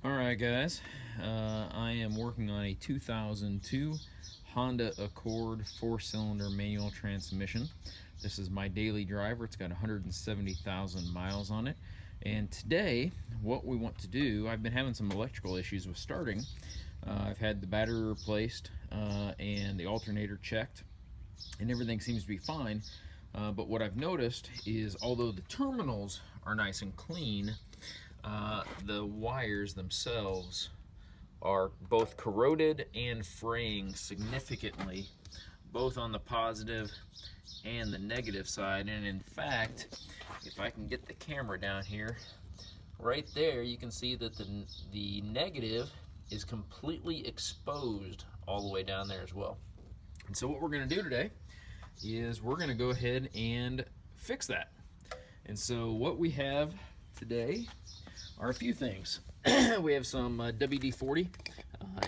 Alright guys, I am working on a 2002 Honda Accord 4-cylinder manual transmission. This is my daily driver. It's got 170,000 miles on it. And today, what we want to do, I've been having some electrical issues with starting. I've had the battery replaced and the alternator checked, and everything seems to be fine. But what I've noticed is, although the terminals are nice and clean, the wires themselves are both corroded and fraying significantly, both on the positive and the negative side. And in fact, if I can get the camera down here, right there you can see that the negative is completely exposed all the way down there as well. And so what we're going to do today is we're going to go ahead and fix that. And so what we have today are a few things. We have some WD-40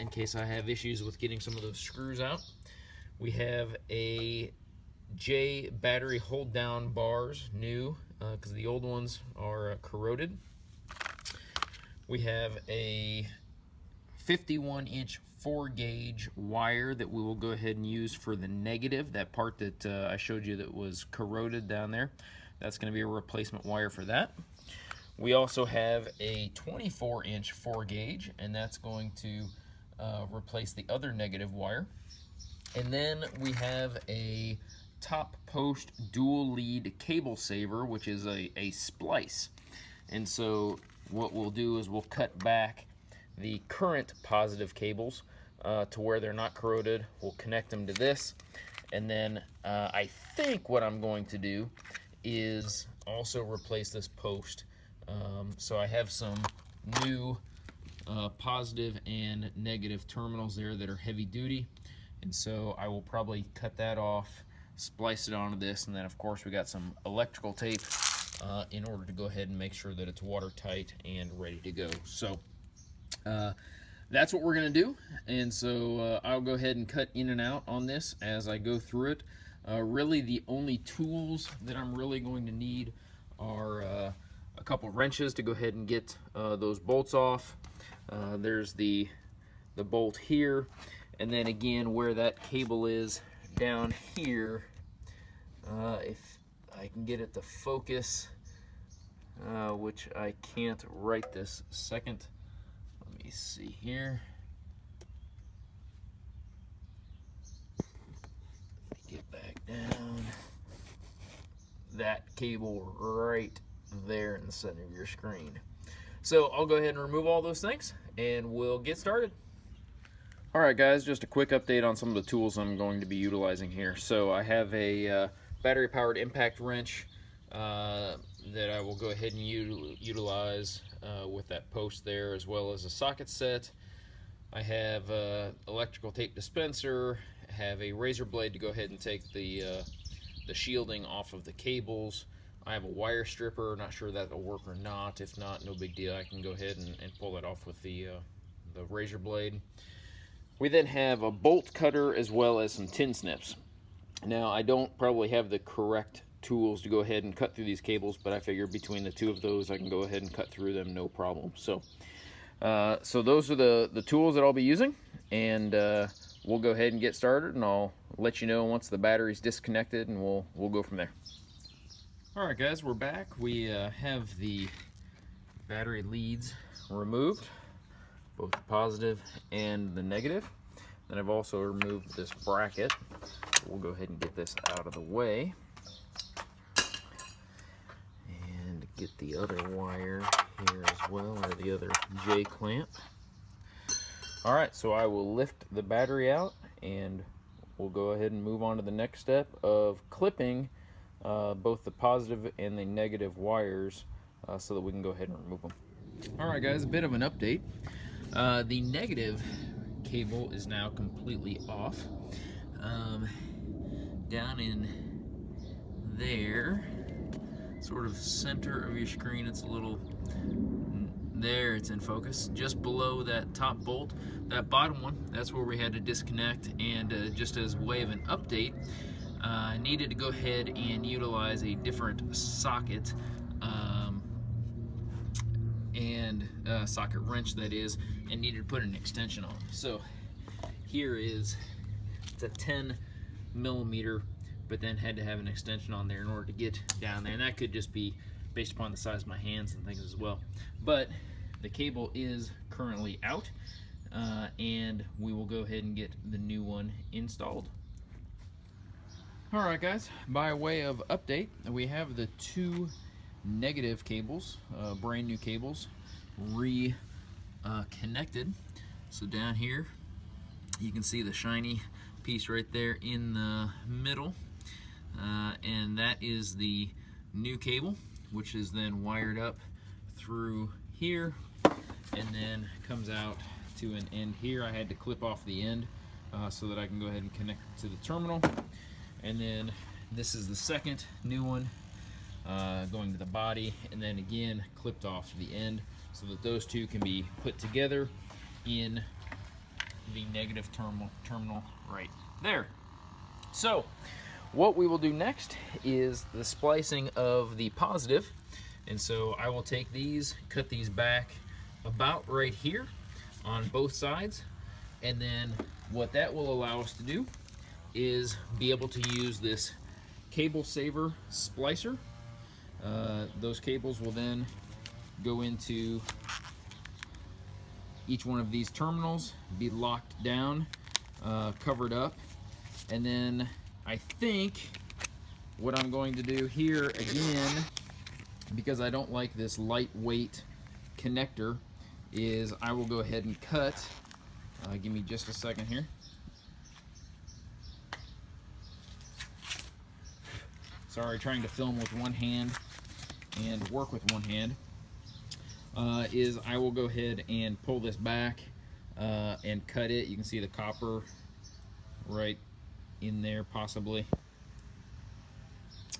in case I have issues with getting some of those screws out. We have a J battery hold down bars, new, because the old ones are corroded. We have a 51-inch 4-gauge wire that we will go ahead and use for the negative, that part that I showed you that was corroded down there. That's going to be a replacement wire for that. We also have a 24-inch 4-gauge, and that's going to replace the other negative wire. And then we have a top post dual lead cable saver, which is a splice. And so what we'll do is we'll cut back the current positive cables to where they're not corroded. We'll connect them to this, and then I think what I'm going to do is also replace this post. So I have some new positive and negative terminals there that are heavy duty, and so I will probably cut that off, splice it onto this, and then of course we got some electrical tape in order to go ahead and make sure that it's watertight and ready to go. So that's what we're going to do, and so I'll go ahead and cut in and out on this as I go through it. Really the only tools that I'm really going to need are a couple wrenches to go ahead and get those bolts off. There's the bolt here, and then again where that cable is down here, if I can get it to focus, which I can't right this second. Let me see here. Get back down. That cable right there in the center of your screen. So I'll go ahead and remove all those things and we'll get started. Alright guys, just a quick update on some of the tools I'm going to be utilizing here. So I have a battery powered impact wrench that I will go ahead and utilize with that post there, as well as a socket set. I have electrical tape dispenser, I have a razor blade to go ahead and take the shielding off of the cables. I have a wire stripper, not sure that will work or not. If not, no big deal. I can go ahead and pull that off with the razor blade. We then have a bolt cutter as well as some tin snips. Now, I don't probably have the correct tools to go ahead and cut through these cables, but I figure between the two of those, I can go ahead and cut through them no problem. So those are the tools that I'll be using, and we'll go ahead and get started, and I'll let you know once the battery's disconnected, and we'll go from there. Alright guys, we're back. We have the battery leads removed, both the positive and the negative. Then I've also removed this bracket. We'll go ahead and get this out of the way and get the other wire here as well, or the other J clamp. Alright, so I will lift the battery out and we'll go ahead and move on to the next step of clipping both the positive and the negative wires so that we can go ahead and remove them. Alright guys, a bit of an update. The negative cable is now completely off. Down in there, sort of center of your screen, it's a little, there it's in focus, just below that top bolt. That bottom one, that's where we had to disconnect, and just as a way of an update, I needed to go ahead and utilize a different socket and socket wrench that is, and needed to put an extension on. So here is, it's a 10 millimeter, but then had to have an extension on there in order to get down there, and that could just be based upon the size of my hands and things as well. But the cable is currently out, and we will go ahead and get the new one installed. Alright guys, by way of update, we have the two negative cables, brand new cables, connected. So down here you can see the shiny piece right there in the middle, and that is the new cable, which is then wired up through here and then comes out to an end here. I had to clip off the end so that I can go ahead and connect it to the terminal. And then this is the second new one going to the body, and then again clipped off to the end so that those two can be put together in the negative terminal right there. So what we will do next is the splicing of the positive, and so I will take these, cut these back about right here on both sides, and then what that will allow us to do is be able to use this cable saver splicer. Those cables will then go into each one of these terminals, be locked down, covered up, and then I think what I'm going to do here again, because I don't like this lightweight connector, is I will go ahead and cut, give me just a second here. Sorry, trying to film with one hand and work with one hand. Is I will go ahead and pull this back and cut it. You can see the copper right in there possibly.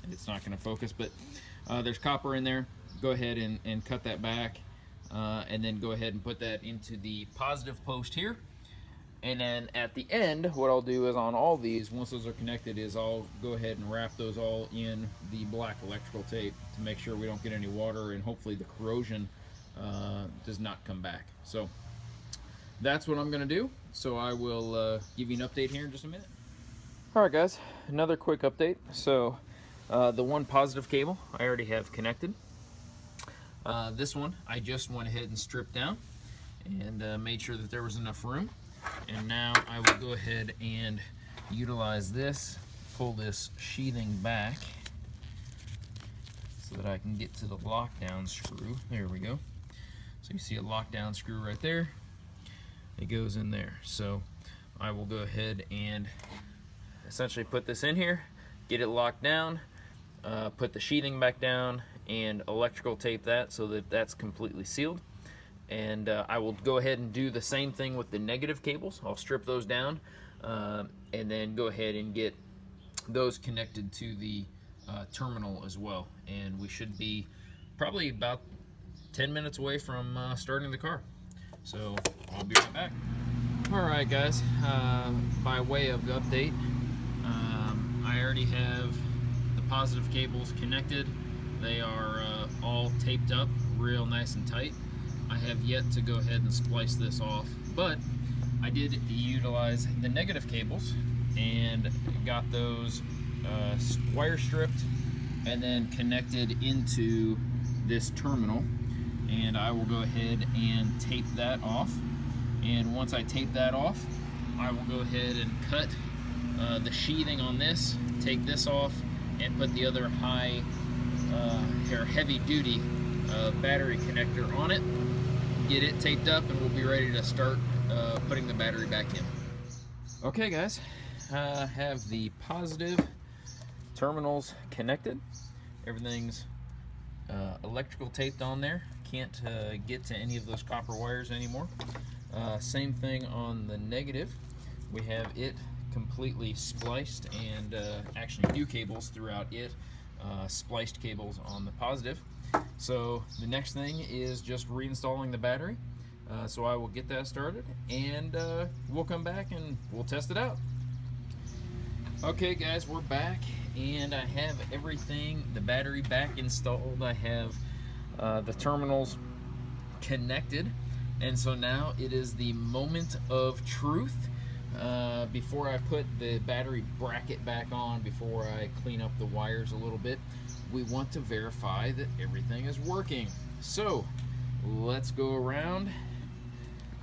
And it's not going to focus, but there's copper in there. Go ahead and cut that back, and then go ahead and put that into the positive post here. And then at the end, what I'll do is on all these, once those are connected, is I'll go ahead and wrap those all in the black electrical tape to make sure we don't get any water, and hopefully the corrosion does not come back. So that's what I'm going to do. So I will give you an update here in just a minute. Alright guys, another quick update. So the one positive cable I already have connected. This one I just went ahead and stripped down and made sure that there was enough room. And now I will go ahead and utilize this, pull this sheathing back so that I can get to the lockdown screw. There we go. So you see a lockdown screw right there. It goes in there. So I will go ahead and essentially put this in here, get it locked down, put the sheathing back down, and electrical tape that so that that's completely sealed. And I will go ahead and do the same thing with the negative cables. I'll strip those down and then go ahead and get those connected to the terminal as well. And we should be probably about 10 minutes away from starting the car. So I'll be right back. Alright guys, by way of update, I already have the positive cables connected. They are all taped up real nice and tight. I have yet to go ahead and splice this off, but I did utilize the negative cables and got those wire stripped and then connected into this terminal, and I will go ahead and tape that off. And once I tape that off, I will go ahead and cut the sheathing on this, take this off, and put the other high or heavy duty battery connector on it, get it taped up, and we'll be ready to start putting the battery back in. Okay guys, have the positive terminals connected. Everything's electrical taped on there. Can't get to any of those copper wires anymore. Same thing on the negative. We have it completely spliced, and actually new cables throughout it, spliced cables on the positive. So the next thing is just reinstalling the battery. So I will get that started, and we'll come back and we'll test it out. Okay guys, we're back, and I have everything, the battery back installed. I have the terminals connected. And so now it is the moment of truth. Before I put the battery bracket back on, before I clean up the wires a little bit, we want to verify that everything is working. So let's go around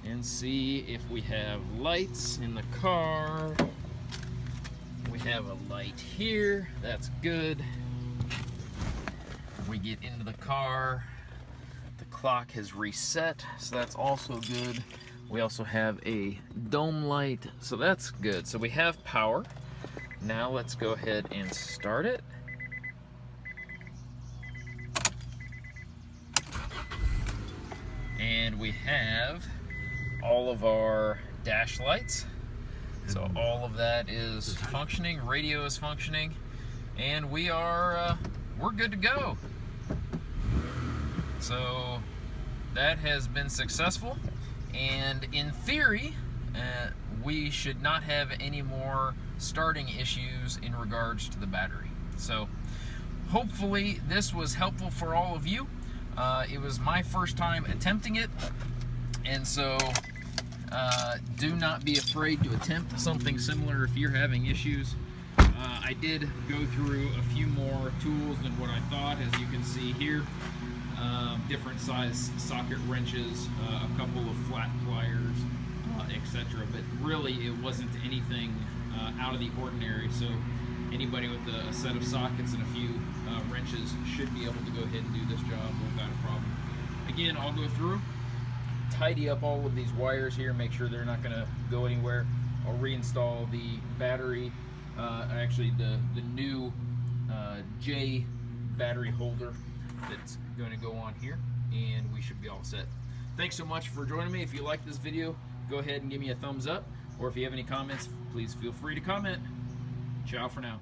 and see if we have lights in the car. We have a light here, that's good. We get into the car, the clock has reset, so that's also good. We also have a dome light, so that's good. So we have power. Now let's go ahead and start it. And we have all of our dash lights. So all of that is functioning, radio is functioning, and we're good to go. So that has been successful, and in theory, we should not have any more starting issues in regards to the battery. So hopefully this was helpful for all of you. It was my first time attempting it, and so do not be afraid to attempt something similar if you're having issues. I did go through a few more tools than what I thought, as you can see here. Different size socket wrenches, a couple of flat pliers, etc. But really it wasn't anything out of the ordinary. So anybody with a set of sockets and a few wrenches should be able to go ahead and do this job without a problem. Again, I'll go through, tidy up all of these wires here, make sure they're not going to go anywhere. I'll reinstall the battery, actually the new J battery holder that's going to go on here, and we should be all set. Thanks so much for joining me. If you like this video, go ahead and give me a thumbs up, or if you have any comments, please feel free to comment. Ciao for now.